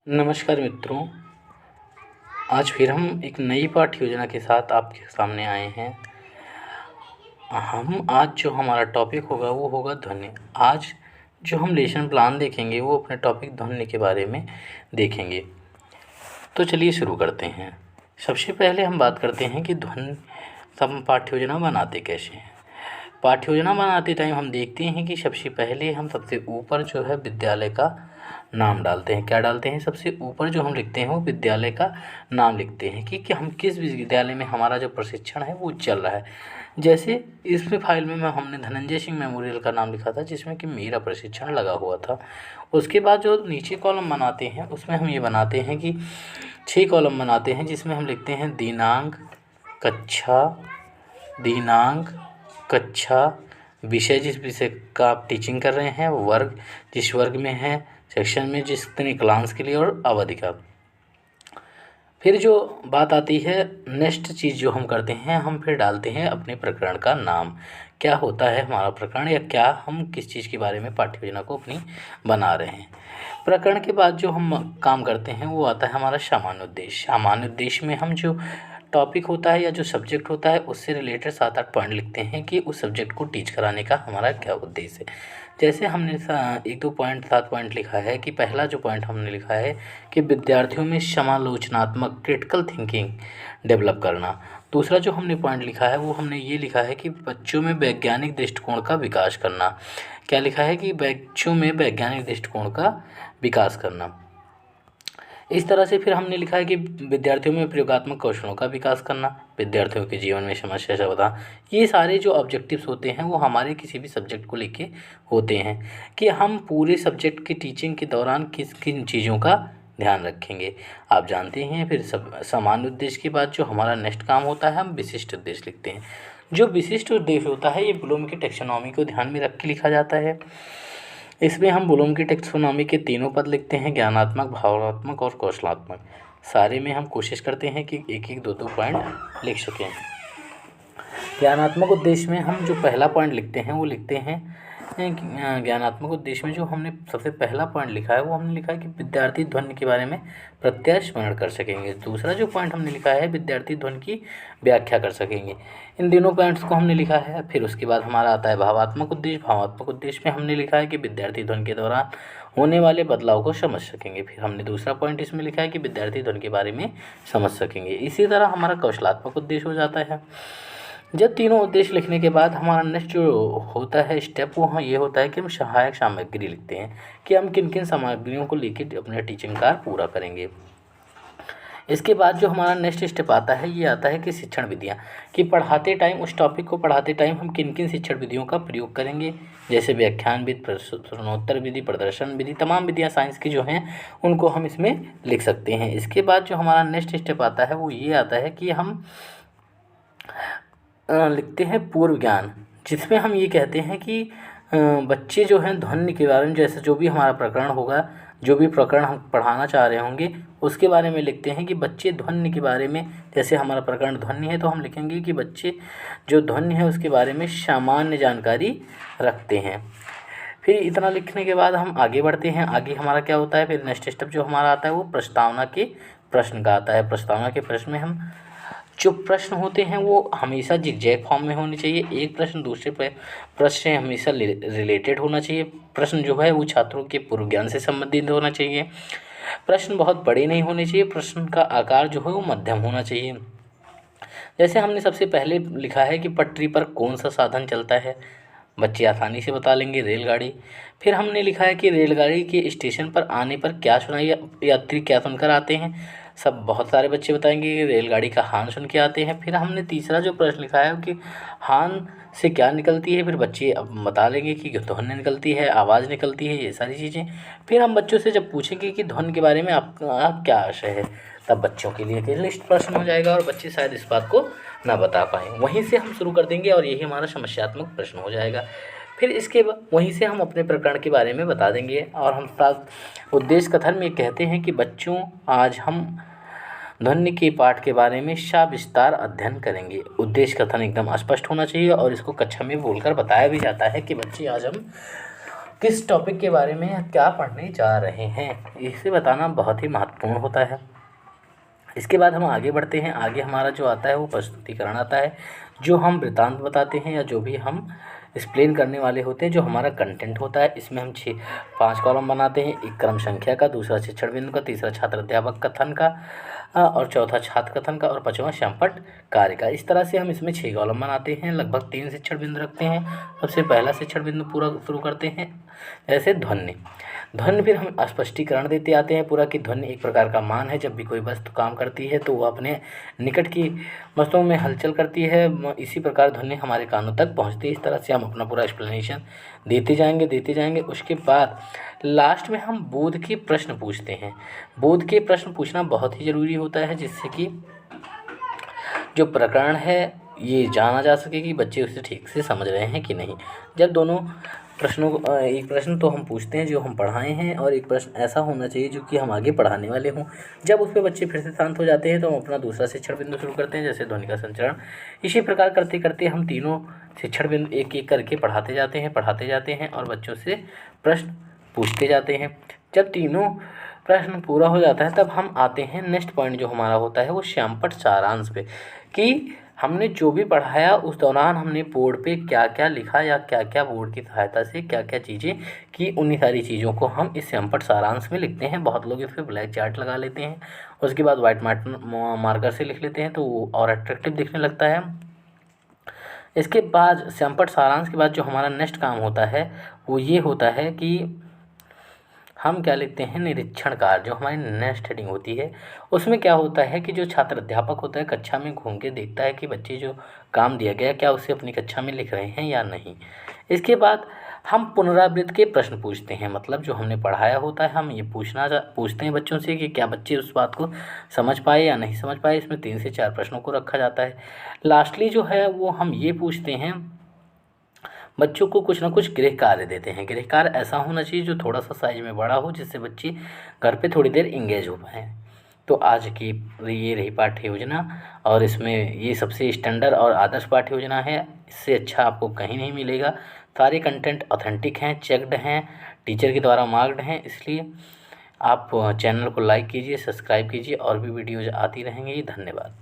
नमस्कार मित्रों। आज फिर हम एक नई पाठ्य योजना के साथ आपके सामने आए हैं। हम आज जो हमारा टॉपिक होगा वो होगा ध्वनि। आज जो हम लेसन प्लान देखेंगे वो अपने टॉपिक ध्वनि के बारे में देखेंगे। तो चलिए शुरू करते हैं। सबसे पहले हम बात करते हैं कि ध्वनि हम पाठ्य योजना बनाते कैसे हैं। पाठ्य योजना बनाते टाइम हम देखते हैं कि सबसे पहले हम सबसे ऊपर जो है विद्यालय का नाम डालते हैं। क्या डालते हैं? सबसे ऊपर जो हम लिखते हैं वो विद्यालय का नाम लिखते हैं कि हम किस विद्यालय में हमारा जो प्रशिक्षण है वो चल रहा है। जैसे इसमें फाइल में हमने धनंजय सिंह मेमोरियल का नाम लिखा था जिसमें कि मेरा प्रशिक्षण लगा हुआ था। उसके बाद जो नीचे कॉलम बनाते हैं उसमें हम ये बनाते हैं कि 6 कॉलम बनाते हैं जिसमें हम लिखते हैं दिनांक, कक्षा, विषय जिस विषय का आप टीचिंग कर रहे हैं, वर्ग जिस वर्ग में है, सेक्शन में जितने क्लास के लिए, और अवधि का। फिर जो बात आती है नेक्स्ट चीज़ जो हम करते हैं, हम फिर डालते हैं अपने प्रकरण का नाम। क्या होता है हमारा प्रकरण, या क्या हम किस चीज़ के बारे में पाठ्य योजना को अपनी बना रहे हैं। प्रकरण के बाद जो हम काम करते हैं वो आता है हमारा सामान्य उद्देश्य। सामान्य उद्देश्य में हम जो टॉपिक होता है या जो सब्जेक्ट होता है उससे रिलेटेड 7-8 पॉइंट लिखते हैं कि उस सब्जेक्ट को टीच कराने का हमारा क्या उद्देश्य है। जैसे हमने 1-2 पॉइंट 7 पॉइंट लिखा है कि पहला जो पॉइंट हमने लिखा है कि विद्यार्थियों में समालोचनात्मक क्रिटिकल थिंकिंग डेवलप करना। दूसरा जो हमने पॉइंट लिखा है वो हमने ये लिखा है कि बच्चों में वैज्ञानिक दृष्टिकोण का विकास करना। क्या लिखा है? कि बच्चों में वैज्ञानिक दृष्टिकोण का विकास करना। इस तरह से फिर हमने लिखा है कि विद्यार्थियों में प्रयोगात्मक कौशलों का विकास करना, विद्यार्थियों के जीवन में समस्या समाधान। ये सारे जो ऑब्जेक्टिव्स होते हैं वो हमारे किसी भी सब्जेक्ट को लेके होते हैं कि हम पूरे सब्जेक्ट की टीचिंग के दौरान किस किन चीज़ों का ध्यान रखेंगे। आप जानते हैं फिर सामान्य उद्देश्य के बाद जो हमारा नेक्स्ट काम होता है हम विशिष्ट उद्देश्य लिखते हैं। जो विशिष्ट उद्देश्य होता है ये ब्लूम की टैक्सोनॉमी को ध्यान में रख के लिखा जाता है। इसमें हम ब्लूम की टैक्सोनॉमी के तीनों पद लिखते हैं, ज्ञानात्मक, भावनात्मक और कौशलात्मक। सारे में हम कोशिश करते हैं कि 1-1, 2-2 पॉइंट लिख सकें। ज्ञानात्मक उद्देश्य में हम जो पहला पॉइंट लिखते हैं वो लिखते हैं ज्ञानात्मक उद्देश्य में जो हमने सबसे पहला पॉइंट लिखा है वो हमने लिखा है कि विद्यार्थी ध्वनि के बारे में प्रत्यक्ष स्मरण कर सकेंगे। दूसरा जो पॉइंट हमने लिखा है विद्यार्थी ध्वनि की व्याख्या कर सकेंगे। इन तीनों पॉइंट्स को हमने लिखा है। फिर उसके बाद हमारा आता है भावात्मक उद्देश्य। भावात्मक उद्देश्य में हमने लिखा है कि विद्यार्थी ध्वनि के दौरान होने वाले बदलाव को समझ सकेंगे। फिर हमने दूसरा पॉइंट इसमें लिखा है कि विद्यार्थी ध्वनि के बारे में समझ सकेंगे। इसी तरह हमारा कौशलात्मक उद्देश्य हो जाता है। जब तीनों उद्देश्य लिखने के बाद हमारा नेक्स्ट जो होता है स्टेप वो ये होता है कि हम सहायक सामग्री लिखते हैं कि हम किन किन सामग्रियों को लेकर अपना टीचिंग कार्य पूरा करेंगे। इसके बाद जो हमारा नेक्स्ट स्टेप आता है ये आता है कि शिक्षण विधियाँ, कि पढ़ाते टाइम उस टॉपिक को पढ़ाते टाइम हम किन किन शिक्षण विधियों का प्रयोग करेंगे। जैसे व्याख्यान विधि, प्रश्नोत्तर विधि, प्रदर्शन विधि, तमाम विधियाँ साइंस की जो हैं उनको हम इसमें लिख सकते हैं। इसके बाद जो हमारा नेक्स्ट स्टेप आता है वो ये आता है कि हम लिखते हैं पूर्व ज्ञान, जिसमें हम ये कहते हैं कि बच्चे जो हैं ध्वनि के बारे में, जैसे जो भी हमारा प्रकरण होगा, जो भी प्रकरण हम पढ़ाना चाह रहे होंगे उसके बारे में लिखते हैं कि बच्चे ध्वनि के बारे में, जैसे हमारा प्रकरण ध्वनि है तो हम लिखेंगे कि बच्चे जो ध्वनि है उसके बारे में सामान्य जानकारी रखते हैं। फिर इतना लिखने के बाद हम आगे बढ़ते हैं। आगे हमारा क्या होता है, फिर नेक्स्ट स्टेप जो हमारा आता है वो प्रस्तावना के प्रश्न का आता है। प्रस्तावना के प्रश्न में हम जो प्रश्न होते हैं वो हमेशा जिगजैग फॉर्म में होने चाहिए। एक प्रश्न दूसरे प्रश्न से हमेशा रिलेटेड होना चाहिए। प्रश्न जो है वो छात्रों के पूर्व ज्ञान से संबंधित होना चाहिए। प्रश्न बहुत बड़े नहीं होने चाहिए। प्रश्न का आकार जो है वो मध्यम होना चाहिए। जैसे हमने सबसे पहले लिखा है कि पटरी पर कौन सा साधन चलता है, बच्चे आसानी से बता लेंगे, रेलगाड़ी। फिर हमने लिखा है कि रेलगाड़ी के स्टेशन पर आने पर क्या सुनाई, यात्री क्या सुनकर आते हैं। सब बहुत सारे बच्चे बताएंगे कि रेलगाड़ी का हॉर्न सुन के आते हैं। फिर हमने तीसरा जो प्रश्न लिखा है कि हॉर्न से क्या निकलती है, फिर बच्चे अब बता लेंगे कि ध्वनि निकलती है, आवाज़ निकलती है, ये सारी चीज़ें। फिर हम बच्चों से जब पूछेंगे कि ध्वनि के बारे में आपका क्या आशय है, तब बच्चों के लिए लिस्ट प्रश्न हो जाएगा और बच्चे शायद इस बात को ना बता पाएँ। वहीं से हम शुरू कर देंगे और यही हमारा समस्यात्मक प्रश्न हो जाएगा। फिर इसके वहीं से हम अपने प्रकरण के बारे में बता देंगे। और हम साथ उद्देश्य कथन में कहते हैं कि बच्चों आज हम ध्वनि के पाठ के बारे में सविस्तार अध्ययन करेंगे। उद्देश्य कथन एकदम स्पष्ट होना चाहिए और इसको कक्षा में बोलकर बताया भी जाता है कि बच्चे आज हम किस टॉपिक के बारे में या क्या पढ़ने जा रहे हैं, इसे बताना बहुत ही महत्वपूर्ण होता है। इसके बाद हम आगे बढ़ते हैं। आगे हमारा जो आता है वो प्रस्तुतिकरण आता है, जो हम वृत्तांत बताते हैं या जो भी हम एक्सप्लेन करने वाले होते हैं, जो हमारा कंटेंट होता है। इसमें हम 5 कॉलम बनाते हैं, एक क्रम संख्या का, दूसरा शिक्षण बिंदु का, तीसरा छात्र अध्यापक कथन का और चौथा छात्र कथन का और पाँचवां श्यामपट्ट कार्य का। इस तरह से हम इसमें 6 कॉलम बनाते हैं, लगभग 3 शिक्षण बिंदु रखते हैं। सबसे पहला शिक्षण बिंदु पूरा शुरू करते हैं, जैसे ध्वनि। ध्वनि फिर हम स्पष्टीकरण देते आते हैं पूरा कि ध्वनि एक प्रकार का मान है। जब भी कोई वस्तु काम करती है तो वो अपने निकट की वस्तुओं में हलचल करती है, इसी प्रकार ध्वनि हमारे कानों तक पहुंचती है। इस तरह से हम अपना पूरा एक्सप्लेनेशन देते जाएंगे। उसके बाद लास्ट में हम बोध के प्रश्न पूछते हैं। बोध के प्रश्न पूछना बहुत ही ज़रूरी होता है, जिससे कि जो प्रकरण है ये जाना जा सके कि बच्चे उसे ठीक से समझ रहे हैं कि नहीं। जब दोनों प्रश्नों को एक प्रश्न तो हम पूछते हैं जो हम पढ़ाए हैं, और एक प्रश्न ऐसा होना चाहिए जो कि हम आगे पढ़ाने वाले हों। जब उस पर बच्चे फिर से शांत हो जाते हैं तो हम अपना दूसरा शिक्षण बिंदु शुरू करते हैं, जैसे ध्वनि का संचरण। इसी प्रकार करते करते हम तीनों शिक्षण बिंदु एक एक करके पढ़ाते जाते हैं और बच्चों से प्रश्न पूछते जाते हैं। जब तीनों प्रश्न पूरा हो जाता है तब हम आते हैं नेक्स्ट पॉइंट जो हमारा होता है वो श्यामपट्ट सारांश पे, कि हमने जो भी पढ़ाया उस दौरान हमने बोर्ड पे क्या क्या लिखा या क्या क्या बोर्ड की सहायता से क्या क्या चीज़ें की, उन्हीं सारी चीज़ों को हम इस श्यामपट्ट सारांश में लिखते हैं। बहुत लोग इस पर ब्लैक चार्ट लगा लेते हैं, उसके बाद वाइट मार्कर से लिख लेते हैं तो वो और अट्रैक्टिव दिखने लगता है। इसके बाद श्यामपट्ट सारांश के बाद जो हमारा नेक्स्ट काम होता है वो ये होता है कि हम क्या लिखते हैं, निरीक्षण कार्य। जो हमारी नेक्स्ट हेडिंग होती है उसमें क्या होता है कि जो छात्र अध्यापक होता है कक्षा में घूम के देखता है कि बच्चे जो काम दिया गया क्या उसे अपनी कक्षा में लिख रहे हैं या नहीं। इसके बाद हम पुनरावृत्त के प्रश्न पूछते हैं, मतलब जो हमने पढ़ाया होता है हम ये पूछते हैं बच्चों से कि क्या बच्चे उस बात को समझ पाए या नहीं समझ पाए। इसमें 3 से 4 प्रश्नों को रखा जाता है। लास्टली जो है वो हम ये पूछते हैं, बच्चों को कुछ ना कुछ गृह कार्य देते हैं। गृह कार्य ऐसा होना चाहिए जो थोड़ा सा साइज में बड़ा हो, जिससे बच्चे घर पे थोड़ी देर इंगेज हो पाएँ। तो आज की ये रही पाठ्य योजना, और इसमें ये सबसे स्टैंडर्ड और आदर्श पाठ्य योजना है। इससे अच्छा आपको कहीं नहीं मिलेगा। सारे कंटेंट ऑथेंटिक हैं, चेक्ड हैं, टीचर के द्वारा मार्क्ड हैं। इसलिए आप चैनल को लाइक कीजिए, सब्सक्राइब कीजिए, और भी वीडियोज़ आती रहेंगी। धन्यवाद।